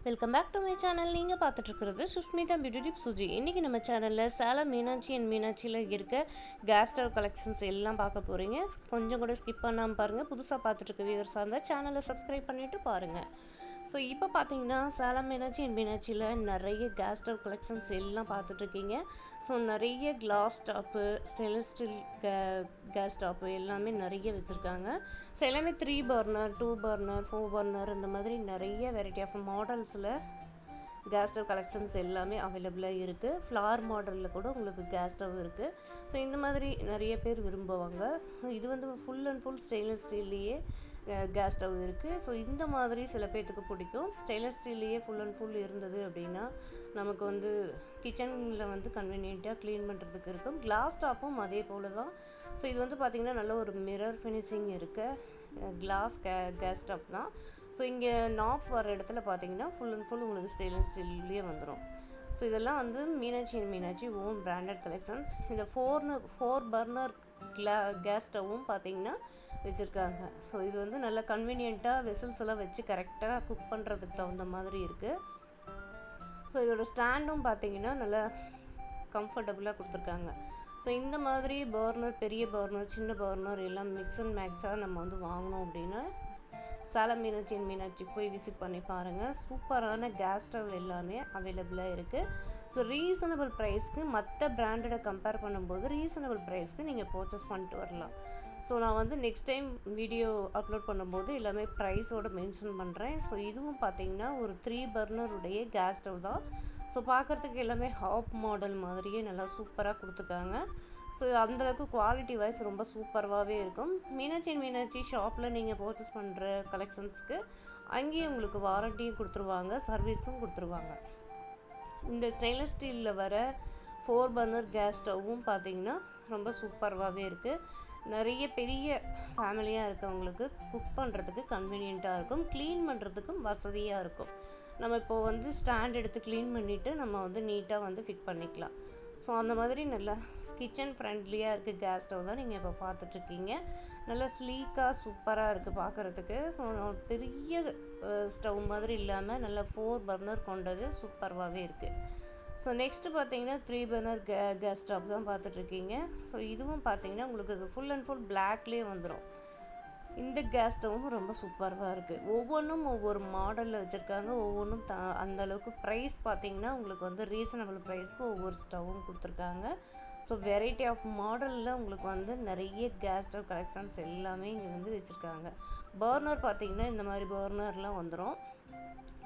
Welcome back to my channel. நீங்கள் பார்த்துட்டு இருக்கிறது சுஷ்மிதா பியூட்டி டிப் சுஜி. இன்றைக்கி நம்ம சேனலில் சேலம் மீனாட்சி அண்ட் மீனாட்சியில் இருக்க கேஸ் ஸ்டவ் கலெக்ஷன்ஸ் எல்லாம் பார்க்க போகிறீங்க. கொஞ்சம் கூட ஸ்கிப் பண்ணாமல் பாருங்கள். புதுசாக பார்த்துட்டு இருக்க வியூவர்ஸாக இருந்தால் சேனலை சப்ஸ்கிரைப் பண்ணிவிட்டு பாருங்கள். ஸோ இப்போ பார்த்தீங்கன்னா சேலம் மீனாட்சி அண்ட் மீனாட்சியில் நிறைய கேஸ் ஸ்டவ் கலெக்ஷன்ஸ் எல்லாம் பார்த்துட்ருக்கீங்க. ஸோ நிறைய glass top, stainless steel gas top எல்லாமே நிறைய வச்சுருக்காங்க. ஸோ எல்லாமே 3 பர்னர், 2 பர்னர், 4 பர்னர் இந்த மாதிரி நிறைய வெரைட்டி ஆஃப் மாடல்ஸில் கேஸ் ஸ்டவ் கலெக்ஷன்ஸ் எல்லாமே அவைலபிளாக இருக்குது. ஃப்ளார் மாடலில் கூட உங்களுக்கு கேஸ் ஸ்டவ் இருக்குது. ஸோ இந்த மாதிரி நிறைய பேர் விரும்புவாங்க. இது வந்து ஃபுல் அண்ட் ஃபுல் ஸ்டெயின்லெஸ் ஸ்டீல்லையே கேஸ் ஸ்டவ் இருக்குது. ஸோ இந்த மாதிரி சில பேர்த்துக்கு பிடிக்கும். ஸ்டெயின்லெஸ் ஸ்டீல்லையே ஃபுல் அண்ட் ஃபுல் இருந்தது அப்படின்னா நமக்கு வந்து கிச்சனில் வந்து கன்வீனியண்ட்டாக க்ளீன் பண்ணுறதுக்கு இருக்கும். கிளாஸ் டாப்பும் அதே போல் தான். ஸோ இது வந்து பார்த்திங்கன்னா நல்ல ஒரு மிரர் ஃபினிஷிங் இருக்க கிளாஸ் கேஸ் ஸ்டவ் தான். ஸோ இங்கே நாப் வர இடத்துல பார்த்தீங்கன்னா ஃபுல் அண்ட் ஃபுல் உங்களுக்கு ஸ்டெயின்லெஸ் ஸ்டீல்லையே வந்துடும். ஸோ இதெல்லாம் வந்து மீனாட்சி ஓன் பிராண்டட் கலெக்ஷன்ஸ். இந்த 4 பர்னர் கேஸ் ஸ்டவ்வும் பார்த்தீங்கன்னா வச்சுருக்காங்க. ஸோ இது வந்து நல்லா கன்வீனியண்ட்டாக வெசல்ஸ் எல்லாம் வச்சு கரெக்டாக குக் பண்ணுறதுக்கு தகுந்த மாதிரி இருக்குது. ஸோ இதோட ஸ்டாண்டும் பார்த்தீங்கன்னா நல்லா கம்ஃபர்டபுளாக கொடுத்துருக்காங்க. ஸோ இந்த மாதிரி பர்னர், பெரிய பர்னர், சின்ன பர்னர் எல்லாம் மிக்ஸ் அண்ட் மேக்ஸாக நம்ம வந்து வாங்கினோம் அப்படின்னா சேலம் மீனாட்சி போய் விசிட் பண்ணி பாருங்கள். சூப்பரான கேஸ் ஸ்டவ் எல்லாமே அவைலபிளாக இருக்குது. ஸோ ரீசனபிள் ப்ரைஸ்க்கு மற்ற பிராண்டடை கம்பேர் பண்ணும்போது ரீசனபிள் ப்ரைஸ்க்கு நீங்கள் பர்ச்சேஸ் பண்ணிட்டு வரலாம். ஸோ நான் வந்து நெக்ஸ்ட் டைம் வீடியோ அப்லோட் பண்ணும்போது எல்லாமே ப்ரைஸோடு மென்ஷன் பண்ணுறேன். ஸோ இதுவும் பார்த்தீங்கன்னா ஒரு 3 பர்னருடைய கேஸ் ஸ்டவ் தான். ஸோ பார்க்குறதுக்கு எல்லாமே ஹாப் மாடல் மாதிரியே நல்லா சூப்பராக கொடுத்துருக்காங்க. ஸோ அந்தளவுக்கு குவாலிட்டி வைஸ் ரொம்ப சூப்பராகவே இருக்கும். மீனாட்சி ஷாப்பில் நீங்கள் பர்ச்சேஸ் பண்ணுற கலெக்ஷன்ஸ்க்கு அங்கேயும் உங்களுக்கு வாரண்டியும் கொடுத்துருவாங்க, சர்வீஸும் கொடுத்துருவாங்க. இந்த ஸ்டெயின்லெஸ் ஸ்டீலில் வர 4 பர்னர் கேஸ் ஸ்டவ்வும் பார்த்தீங்கன்னா ரொம்ப சூப்பராகவே இருக்குது. நிறைய பெரிய ஃபேமிலியாக இருக்கவங்களுக்கு குக் பண்ணுறதுக்கு கன்வீனியண்ட்டாக இருக்கும், க்ளீன் பண்ணுறதுக்கும் வசதியாக இருக்கும். நம்ம இப்போ வந்து ஸ்டாண்ட் எடுத்து க்ளீன் பண்ணிவிட்டு நம்ம வந்து நீட்டாக வந்து ஃபிட் பண்ணிக்கலாம். ஸோ அந்த மாதிரி நல்லா கிச்சன் ஃப்ரெண்ட்லியாக இருக்குது கேஸ் ஸ்டவ் தான் நீங்கள் இப்போ பார்த்துட்ருக்கீங்க. நல்லா ஸ்லீக்காக சூப்பராக இருக்குது பார்க்குறதுக்கு. ஸோ பெரிய ஸ்டவ் மாதிரி இல்லாமல் நல்லா 4 பர்னர் கொண்டது சூப்பராகவே இருக்குது. ஸோ நெக்ஸ்ட்டு பார்த்தீங்கன்னா 3 பர்னர் கேஸ் ஸ்டவ் தான் பார்த்துட்ருக்கீங்க. ஸோ இதுவும் பார்த்தீங்கன்னா உங்களுக்கு ஃபுல் அண்ட் ஃபுல் பிளாக்லேயே வந்துடும். இந்த கேஸ் ஸ்டவ்வும் ரொம்ப சூப்பராக இருக்குது. ஒவ்வொன்றும் ஒவ்வொரு மாடலில் வச்சுருக்காங்க. ஒவ்வொன்றும் அந்த அளவுக்கு ப்ரைஸ் பார்த்தீங்கன்னா உங்களுக்கு வந்து ரீசனபிள் ப்ரைஸ்க்கு ஒவ்வொரு ஸ்டவ்வும் கொடுத்துருக்காங்க. ஸோ வெரைட்டி ஆஃப் மாடலில் உங்களுக்கு வந்து நிறைய கேஸ் ஸ்டவ் கலெக்ஷன்ஸ் எல்லாமே இங்கே வந்து வச்சுருக்காங்க. பர்னர் பார்த்தீங்கன்னா இந்த மாதிரி பர்னர்லாம் வந்துடும்.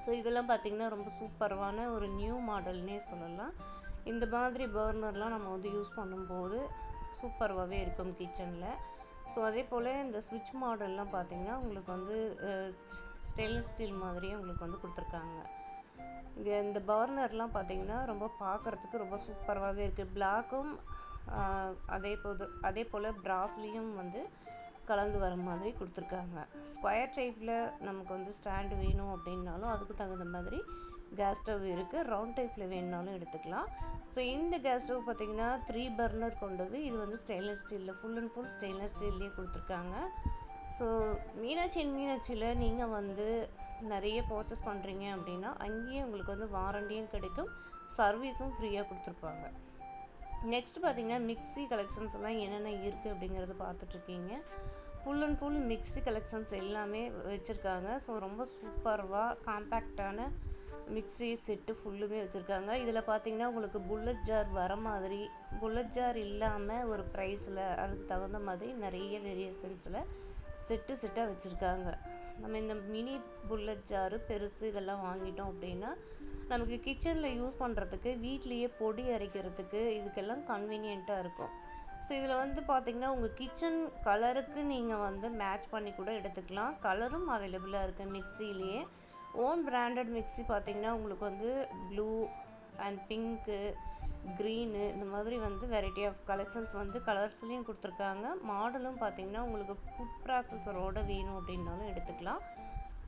ஸோ இதெல்லாம் பார்த்தீங்கன்னா ரொம்ப சூப்பரான ஒரு நியூ மாடல்னே சொல்லலாம். இந்த மாதிரி பர்னர்லாம் நம்ம வந்து யூஸ் பண்ணும்போது சூப்பராகவே இருக்கும் கிச்சனில். ஸோ அதே போல் இந்த ஸ்விட்ச் மாடல்லாம் பார்த்தீங்கன்னா உங்களுக்கு வந்து ஸ்டெயின்லெஸ் ஸ்டீல் மாதிரியே உங்களுக்கு வந்து கொடுத்துருக்காங்க. இந்த பர்னர்லாம் பார்த்தீங்கன்னா ரொம்ப பார்க்குறதுக்கு ரொம்ப சூப்பராகவே இருக்குது. பிளாக்கும் அதே போல் பிராஸ்லேயும் வந்து கலந்து வர மாதிரி கொடுத்துருக்காங்க. ஸ்கொயர் டைப்பில் நமக்கு வந்து ஸ்டாண்டு வேணும் அப்படின்னாலும் அதுக்கு தகுந்த மாதிரி கேஸ் ஸ்டவ் இருக்குது. ரவுண்ட் டைப்பில் வேணுனாலும் எடுத்துக்கலாம். ஸோ இந்த கேஸ் ஸ்டவ் பார்த்தீங்கன்னா 3 பர்னர் கொண்டது. இது வந்து ஸ்டெயின்லெஸ் ஸ்டீலில் ஃபுல் அண்ட் ஃபுல் ஸ்டெயின்லெஸ் ஸ்டீல்லேயே கொடுத்துருக்காங்க. ஸோ மீனாட்சியில் நீங்கள் வந்து நிறைய பர்ச்சேஸ் பண்ணுறீங்க அப்படின்னா அங்கேயே உங்களுக்கு வந்து வாரண்டியும் கிடைக்கும், சர்வீஸும் ஃப்ரீயாக கொடுத்துருப்பாங்க. நெக்ஸ்ட் பார்த்தீங்கன்னா மிக்ஸி கலெக்ஷன்ஸ் எல்லாம் என்னென்ன இருக்குது அப்படிங்கிறது பார்த்துட்ருக்கீங்க. Full and full mixie collections எல்லாமே வச்சுருக்காங்க. ஸோ ரொம்ப சூப்பராக காம்பேக்டான மிக்ஸி செட்டு ஃபுல்லுமே வச்சுருக்காங்க. இதில் பார்த்தீங்கன்னா உங்களுக்கு புல்லட் ஜார் வர மாதிரி, புல்லட் ஜார் இல்லாமல் ஒரு ப்ரைஸில் அதுக்கு தகுந்த மாதிரி நிறைய வேரியேஷன்ஸில் செட்டாக வச்சுருக்காங்க. நம்ம இந்த மினி புல்லட் ஜாரு பெருசு இதெல்லாம் வாங்கிட்டோம் அப்படின்னா நமக்கு கிச்சனில் யூஸ் பண்ணுறதுக்கு, வீட்லேயே பொடி அரைக்கிறதுக்கு இதுக்கெல்லாம் கன்வீனியண்ட்டாக இருக்கும். ஸோ இதில் வந்து பார்த்திங்கன்னா உங்கள் கிச்சன் கலருக்கு நீங்கள் வந்து மேட்ச் பண்ணி கூட எடுத்துக்கலாம். கலரும் அவைலபிளாக இருக்குது மிக்சிலேயே. ஓன் பிராண்டட் மிக்ஸி பார்த்தீங்கன்னா உங்களுக்கு வந்து ப்ளூ அண்ட் பிங்க்கு, க்ரீனு இந்த மாதிரி வந்து வெரைட்டி ஆஃப் கலெக்ஷன்ஸ் வந்து கலர்ஸ்லேயும் கொடுத்துருக்காங்க. மாடலும் பார்த்தீங்கன்னா உங்களுக்கு ஃபுட் ப்ராசஸரோடு வேணும் அப்படின்னாலும் எடுத்துக்கலாம்.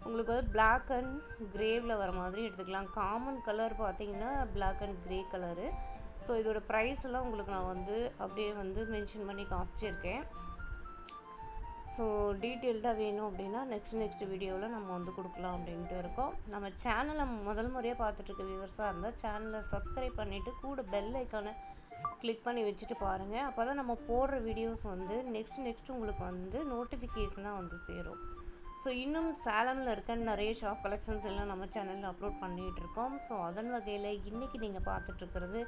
உங்களுக்கு வந்து பிளாக் அண்ட் கிரேவில் வர மாதிரி எடுத்துக்கலாம். காமன் கலர் பார்த்தீங்கன்னா black and grey colour. So இதோட ப்ரைஸ் எல்லாம் உங்களுக்கு நான் வந்து அப்படியே வந்து மென்ஷன் பண்ணி காமிச்சிருக்கேன். ஸோ டீட்டெயில்டாக வேணும் அப்படின்னா நெக்ஸ்ட் வீடியோவில் நம்ம வந்து கொடுக்கலாம் அப்படின்ட்டு இருக்கோம். நம்ம சேனலை முதல் முறையாக பார்த்துட்ருக்க வியூவர்ஸாக இருந்தால் சேனலை சப்ஸ்கிரைப் பண்ணிவிட்டு கூட பெல் ஐக்கானை கிளிக் பண்ணி வச்சுட்டு பாருங்கள். அப்போ தான் நம்ம போடுற வீடியோஸ் வந்து நெக்ஸ்ட் உங்களுக்கு வந்து நோட்டிஃபிகேஷனாக வந்து சேரும். ஸோ இன்னும் சேலமில் இருக்க நிறைய ஷாப் கலெக்ஷன்ஸ் எல்லாம் நம்ம சேனலில் அப்லோட் பண்ணிகிட்டு இருக்கோம். ஸோ அதன் வகையில் இன்றைக்கி நீங்கள் பார்த்துட்ருக்கிறது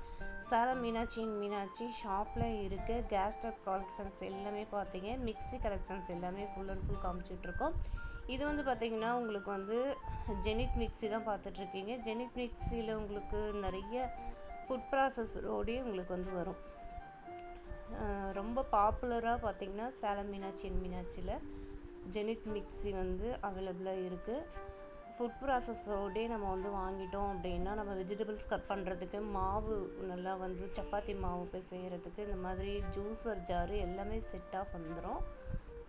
சேலம் மீனாட்சி ஷாப்பில் இருக்க கேஸ் ஸ்டவ் கலெக்ஷன்ஸ் எல்லாமே பார்த்தீங்க. மிக்ஸி கலெக்ஷன்ஸ் எல்லாமே ஃபுல் அண்ட் ஃபுல் காமிச்சிட்ருக்கோம். இது வந்து பார்த்தீங்கன்னா உங்களுக்கு வந்து ஜெனித் மிக்ஸி தான் பார்த்துட்ருக்கீங்க. ஜெனித் மிக்ஸியில் உங்களுக்கு நிறைய ஃபுட் ப்ராசஸரோடய உங்களுக்கு வந்து வரும். ரொம்ப பாப்புலராக பார்த்தீங்கன்னா சேலம் மீனாட்சியில் ஜெனித் மிக்ஸி வந்து அவைலபிளாக இருக்குது. ஃபுட் ப்ராசஸோடே நம்ம வந்து வாங்கிட்டோம் அப்படின்னா நம்ம வெஜிடபிள்ஸ் கட் பண்ணுறதுக்கு மாவு நல்லா வந்து சப்பாத்தி மாவு போய் செய்கிறதுக்கு இந்த மாதிரி ஜூஸர் ஜாரு எல்லாமே செட் ஆஃப் வந்துடும்.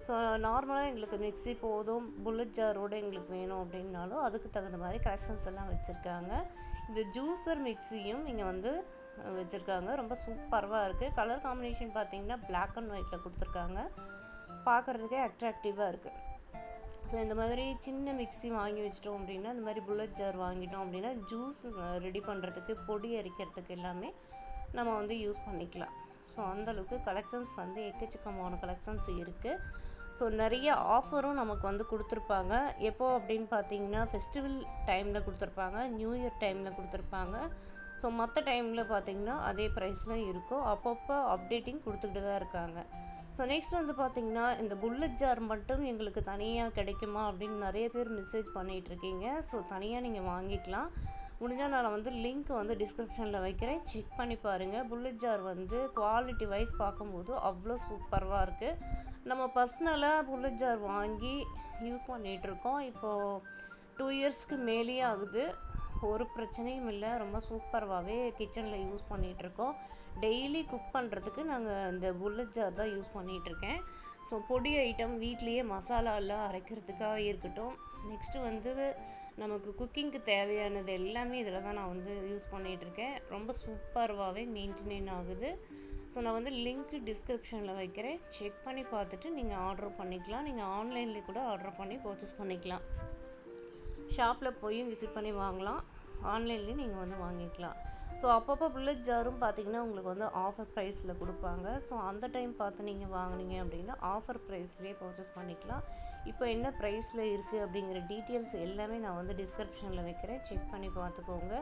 ஸோ நார்மலாக எங்களுக்கு மிக்ஸி போதும், புல்லட் ஜாரோடு எங்களுக்கு வேணும் அப்படின்னாலும் அதுக்கு தகுந்த மாதிரி கலெக்ஷன்ஸ் எல்லாம் வச்சுருக்காங்க. இந்த ஜூஸர் மிக்ஸியும் இங்கே வந்து வச்சுருக்காங்க. ரொம்ப சூப்பராக இருக்குது. கலர் காம்பினேஷன் பார்த்தீங்கன்னா பிளாக் அண்ட் ஒயிட்டில் கொடுத்துருக்காங்க. பார்க்குறதுக்கே அட்ராக்டிவாக இருக்குது. ஸோ இந்த மாதிரி சின்ன மிக்ஸி வாங்கி வச்சிட்டோம் அப்படின்னா இந்த மாதிரி புல்லட் ஜார் வாங்கிட்டோம் அப்படின்னா ஜூஸ் ரெடி பண்ணுறதுக்கு பொடி அரைக்கிறதுக்கு எல்லாமே நம்ம வந்து யூஸ் பண்ணிக்கலாம். ஸோ அந்தளவுக்கு கலெக்ஷன்ஸ் வந்து எக்கச்சக்கமான கலெக்ஷன்ஸ் இருக்குது. ஸோ நிறைய ஆஃபரும் நமக்கு வந்து கொடுத்துருப்பாங்க. எப்போ அப்படின்னு பார்த்தீங்கன்னா ஃபெஸ்டிவல் டைமில் கொடுத்துருப்பாங்க, நியூ இயர் டைமில் கொடுத்துருப்பாங்க. ஸோ மற்ற டைமில் பார்த்தீங்கன்னா அதே ப்ரைஸில் இருக்கும். அப்பப்போ அப்டேட்டிங் கொடுத்துக்கிட்டு தான் இருக்காங்க. ஸோ நெக்ஸ்ட் வந்து பார்த்தீங்கன்னா இந்த புல்லட் ஜார் மட்டும் எங்களுக்கு தனியாக கிடைக்குமா அப்படின்னு நிறைய பேர் மெசேஜ் பண்ணிகிட்ருக்கீங்க. ஸோ தனியாக நீங்கள் வாங்கிக்கலாம். முடிஞ்சால் நான் வந்து லிங்க் வந்து டிஸ்கிரிப்ஷனில் வைக்கிறேன், செக் பண்ணி பாருங்கள். புல்லட் ஜார் வந்து குவாலிட்டி வைஸ் பார்க்கும்போது அவ்வளோ சூப்பராக இருக்குது. நம்ம பர்சனலாக புல்லட் ஜார் வாங்கி யூஸ் பண்ணிகிட்ருக்கோம். இப்போது 2 இயர்ஸ்க்கு மேலேயே ஆகுது. ஒரு பிரச்சனையும் இல்லை. ரொம்ப சூப்பராகவே கிச்சனில் யூஸ் பண்ணிகிட்ருக்கோம். டெய்லி குக் பண்ணுறதுக்கு நாங்கள் இந்த புல்லட் ஜார் தான் யூஸ் பண்ணிகிட்ருக்கேன். ஸோ பொடி ஐட்டம் வீட்லேயே மசாலாலாம் அரைக்கிறதுக்காக இருக்கட்டும், நெக்ஸ்ட்டு வந்து நமக்கு குக்கிங்க்கு தேவையானது எல்லாமே இதில் தான் நான் வந்து யூஸ் பண்ணிகிட்ருக்கேன். ரொம்ப சூப்பராகவே மெயின்டைன் ஆகுது. ஸோ நான் வந்து லிங்க் டிஸ்கிரிப்ஷனில் வைக்கிறேன், செக் பண்ணி பார்த்துட்டு நீங்கள் ஆர்டர் பண்ணிக்கலாம். நீங்கள் ஆன்லைன்லேயே கூட ஆர்டர் பண்ணி பர்ச்சேஸ் பண்ணிக்கலாம். ஷாப்பில் போய் விசிட் பண்ணி வாங்கலாம், ஆன்லைன்லேயும் நீங்கள் வந்து வாங்கிக்கலாம். ஸோ அப்பப்போ புல்லட் ஜாரும் பார்த்தீங்கன்னா உங்களுக்கு வந்து ஆஃபர் ப்ரைஸில் கொடுப்பாங்க. ஸோ அந்த டைம் பார்த்து நீங்கள் வாங்கினீங்க அப்படின்னா ஆஃபர் ப்ரைஸ்லேயே பர்ச்சேஸ் பண்ணிக்கலாம். இப்போ என்ன ப்ரைஸில் இருக்குது அப்படிங்கிற டீட்டெயில்ஸ் எல்லாமே நான் வந்து டிஸ்கிரிப்ஷனில் வைக்கிறேன், செக் பண்ணி பார்த்துக்கோங்க.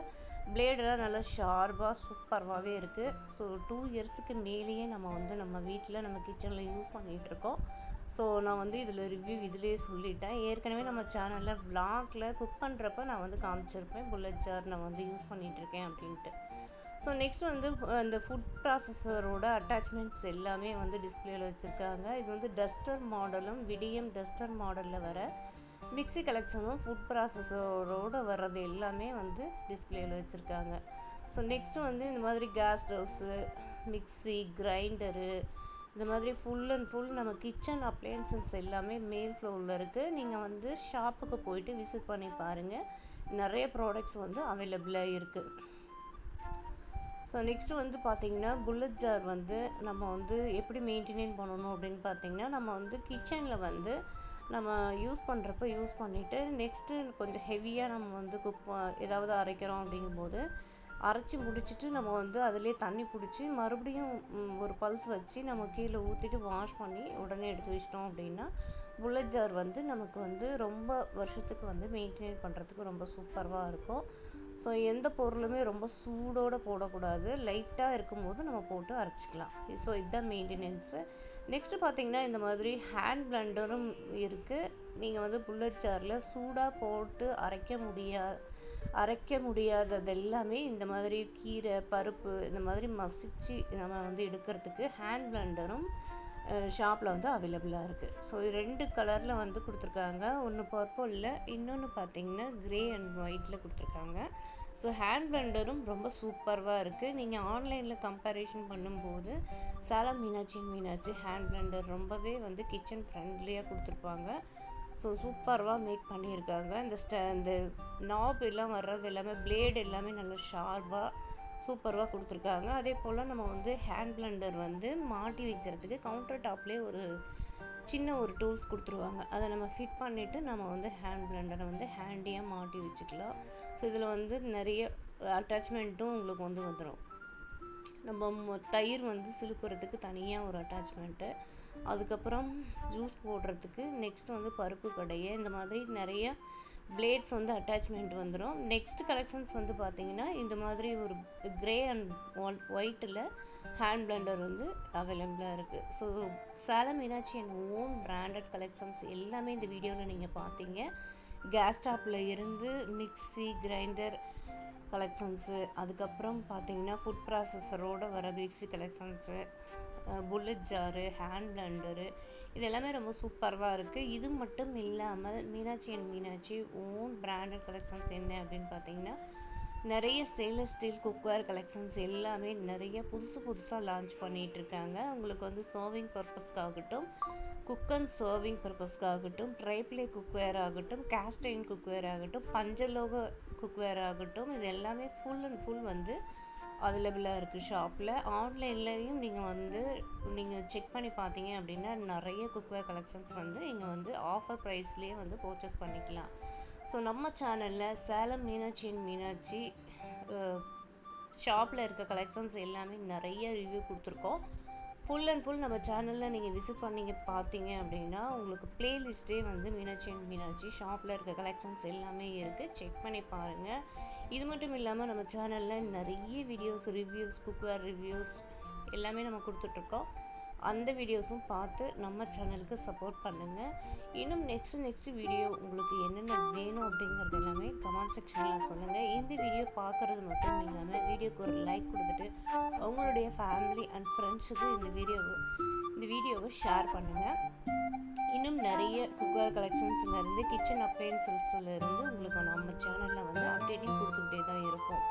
பிளேடெல்லாம் நல்லா ஷார்ப்பாக சூப்பராகவே இருக்குது. ஸோ 2 இயர்ஸுக்கு மேலேயே நம்ம வந்து நம்ம வீட்டில் நம்ம கிச்சனில் யூஸ் பண்ணிகிட்ருக்கோம். ஸோ நான் வந்து இதில் ரிவ்யூ இதிலே சொல்லிட்டேன். ஏற்கனவே நம்ம சேனலில் விளாகில் குக் பண்ணுறப்ப நான் வந்து காமிச்சிருப்பேன் புல்லட் ஜார் நான் வந்து யூஸ் பண்ணிகிட்ருக்கேன் அப்படின்ட்டு. ஸோ நெக்ஸ்ட் வந்து இந்த ஃபுட் ப்ராசஸரோட அட்டாச்மெண்ட்ஸ் எல்லாமே வந்து டிஸ்பிளேல வச்சுருக்காங்க. இது வந்து டஸ்டர் மாடலும் விடிஎம் டஸ்டர் மாடலில் வர மிக்ஸி கலெக்ஷனும் ஃபுட் ப்ராசஸரோட வர்றது எல்லாமே வந்து டிஸ்பிளேல வச்சுருக்காங்க. ஸோ நெக்ஸ்ட்டு வந்து இந்த மாதிரி கேஸ் ஸ்டவ்ஸு, மிக்ஸி, கிரைண்டரு, இந்த மாதிரி ஃபுல் அண்ட் ஃபுல் நம்ம கிச்சன் அப்ளையன்சஸ் எல்லாமே மேல் ஃப்ளோரில் இருக்குது. நீங்கள் வந்து ஷாப்புக்கு போயிட்டு விசிட் பண்ணி பாருங்கள், நிறைய ப்ராடக்ட்ஸ் வந்து அவைலபிளாக இருக்குது. ஸோ நெக்ஸ்ட்டு வந்து பார்த்திங்கன்னா புல்லட் ஜார் வந்து நம்ம வந்து எப்படி மெயின்டைன் பண்ணணும் அப்படின்னு பார்த்திங்கன்னா நம்ம வந்து கிச்சனில் வந்து நம்ம யூஸ் பண்ணுறப்ப யூஸ் பண்ணிவிட்டு நெக்ஸ்ட்டு கொஞ்சம் ஹெவியாக நம்ம வந்து ஏதாவது அரைக்கிறோம் அப்படிங்கும்போது அரைச்சி முடிச்சுட்டு நம்ம வந்து அதிலே தண்ணி பிடிச்சி மறுபடியும் ஒரு பல்ஸ் வச்சு நம்ம கீழே ஊற்றிட்டு வாஷ் பண்ணி உடனே எடுத்து வச்சிட்டோம் அப்படின்னா புல்லட் ஜார் வந்து நமக்கு வந்து ரொம்ப வருஷத்துக்கு வந்து மெயின்டைன் பண்ணுறதுக்கு ரொம்ப சூப்பராக இருக்கும். ஸோ எந்த பொருளுமே ரொம்ப சூடோடு போடக்கூடாது, லைட்டாக இருக்கும்போது நம்ம போட்டு அரைச்சிக்கலாம். ஸோ இதுதான் மெயின்டெனன்ஸு. நெக்ஸ்ட்டு பார்த்தீங்கன்னா இந்த மாதிரி ஹேண்ட் பிளெண்டரும் இருக்குது. நீங்கள் வந்து புல்லட் ஜாரில் சூடாக போட்டு அரைக்க முடியாதது எல்லாமே இந்த மாதிரி கீரை, பருப்பு இந்த மாதிரி மசிச்சு நம்ம வந்து எடுக்கிறதுக்கு ஹேண்ட் பிளெண்டரும் ஷாப்பில் வந்து அவைலபிளாக இருக்குது. ஸோ 2 கலரில் வந்து கொடுத்துருக்காங்க. ஒன்று பர்பிளில், இன்னொன்று பார்த்தீங்கன்னா கிரே அண்ட் ஒயிட்டில் கொடுத்துருக்காங்க. ஸோ ஹேண்ட் பிளெண்டரும் ரொம்ப சூப்பராக இருக்குது. நீங்கள் ஆன்லைனில் கம்பேரிஷன் பண்ணும்போது சேலம் மீனாட்சி ஹேண்ட் பிளெண்டர் ரொம்பவே வந்து கிச்சன் ஃப்ரெண்ட்லியாக கொடுத்துருப்பாங்க. ஸோ சூப்பராக மேக் பண்ணியிருக்காங்க. இந்த நாப் எல்லாம் வர்றது எல்லாமே பிளேடு எல்லாமே நல்லா ஷார்ப்பாக சூப்பராக கொடுத்துருக்காங்க. அதே போல் நம்ம வந்து ஹேண்ட் பிளெண்டர் வந்து மாட்டி வைக்கிறதுக்கு கவுண்டர் டாப்லேயே ஒரு சின்ன ஒரு டூல்ஸ் கொடுத்துருவாங்க. அதை நம்ம ஃபிட் பண்ணிவிட்டு நம்ம வந்து ஹேண்ட் பிளெண்டரை வந்து ஹேண்டியாக மாட்டி வச்சுக்கலாம். ஸோ இதில் வந்து நிறைய அட்டாச்மெண்ட்டும் உங்களுக்கு வந்து வந்துடும். நம்ம தயிர் வந்து சிலுப்புறதுக்கு தனியாக ஒரு அட்டாச்மெண்ட்டு, அதுக்கப்புறம் ஜூஸ் போடுறதுக்கு, நெக்ஸ்ட் வந்து பருப்பு கடைய, இந்த மாதிரி நிறைய பிளேட்ஸ் வந்து அட்டாச்மெண்ட் வந்துடும். நெக்ஸ்ட் கலெக்ஷன்ஸ் வந்து பார்த்தீங்கன்னா இந்த மாதிரி ஒரு கிரே அண்ட் ஒயிட்டில் ஹேண்ட் பிளெண்டர் வந்து அவைலபிளாக இருக்குது. So Salem Meenakshi and own branded collections எல்லாமே இந்த வீடியோவில் நீங்கள் பார்த்தீங்க. கேஸ் ஸ்டாப்பில் இருந்து மிக்ஸி, கிரைண்டர் கலெக்ஷன்ஸு, அதுக்கப்புறம் பார்த்தீங்கன்னா ஃபுட் ப்ராசஸரோட வர mixie collections, bullet jar, hand blender, இது எல்லாமே ரொம்ப சூப்பராக இருக்குது. இது மட்டும் இல்லாமல் Meenakshi and Meenakshi own branded collections என்ன அப்படின்னு பார்த்தீங்கன்னா நிறைய ஸ்டெயின்லெஸ் ஸ்டீல் குக்வேர் கலெக்ஷன்ஸ் எல்லாமே நிறைய புதுசாக லான்ச் பண்ணிட்டு இருக்காங்க. உங்களுக்கு வந்து சர்விங் பர்பஸ்க்காகட்டும், குக் அண்ட் சர்விங் பர்பஸ்க்காகட்டும், ட்ரை பிளே குக்வேர் ஆகட்டும், கேஸ்ட் அயர்ன் குக்வேர் ஆகட்டும், பஞ்சலோக குக்வேர் ஆகட்டும், இது எல்லாமே ஃபுல் அண்ட் ஃபுல் வந்து அவைலபிளாக இருக்குது ஷாப்பில். ஆன்லைன்லேயும் நீங்கள் செக் பண்ணி பார்த்தீங்க அப்படின்னா நிறைய குக்வேர் கலெக்ஷன்ஸ் வந்து இங்கே வந்து ஆஃபர் ப்ரைஸ்லேயே வந்து பர்ச்சேஸ் பண்ணிக்கலாம். ஸோ நம்ம சேனலில் சேலம் மீனாட்சி அண்ட் மீனாட்சி ஷாப்பில் இருக்க கலெக்ஷன்ஸ் எல்லாமே நிறைய ரிவ்யூ கொடுத்துருக்கோம். ஃபுல் அண்ட் ஃபுல் நம்ம சேனலில் நீங்கள் விசிட் பண்ணி பார்த்தீங்க அப்படின்னா உங்களுக்கு பிளேலிஸ்ட்டே வந்து மீனாட்சி அண்ட் மீனாட்சி ஷாப்பில் இருக்க கலெக்ஷன்ஸ் எல்லாமே இருக்குது, செக் பண்ணி பாருங்கள். இது மட்டும் இல்லாமல் நம்ம சேனலில் நிறைய வீடியோஸ், ரிவ்யூஸ், குக்வேர் ரிவ்யூஸ் எல்லாமே நம்ம கொடுத்துட்ருக்கோம். அந்த வீடியோஸும் பார்த்து நம்ம சேனலுக்கு சப்போர்ட் பண்ணுங்கள். இன்னும் நெக்ஸ்ட் வீடியோ உங்களுக்கு என்னென்ன வேணும் அப்படிங்கிறது எல்லாமே கமெண்ட் செக்ஷனில் சொல்லுங்கள். இந்த வீடியோ பார்க்குறது மட்டும் இல்லாமல் வீடியோக்கு ஒரு லைக் கொடுத்துட்டு உங்களுடைய ஃபேமிலி அண்ட் ஃப்ரெண்ட்ஸுக்கு இந்த வீடியோவை ஷேர் பண்ணுங்கள். இன்னும் நிறைய குக்வேர் கலெக்ஷன்ஸ்லேருந்து, கிச்சன் அப்ளையன்சஸ்லேருந்து உங்களுக்கு நம்ம சேனலில் வந்து அப்டேட்டிங் கொடுத்துக்கிட்டே தான் இருக்கும்.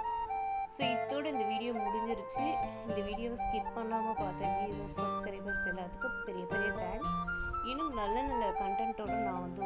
ஸோ இதோட இந்த வீடியோ முடிஞ்சிருச்சு. இந்த வீடியோவை ஸ்கிப் பண்ணாமல் பார்த்த வியூவர்ஸ், சப்ஸ்கிரைபர்ஸ் எல்லாத்துக்கும் பெரிய பெரிய தேங்க்ஸ். இன்னும் நல்ல கண்டென்ட்டோடு நான் வந்து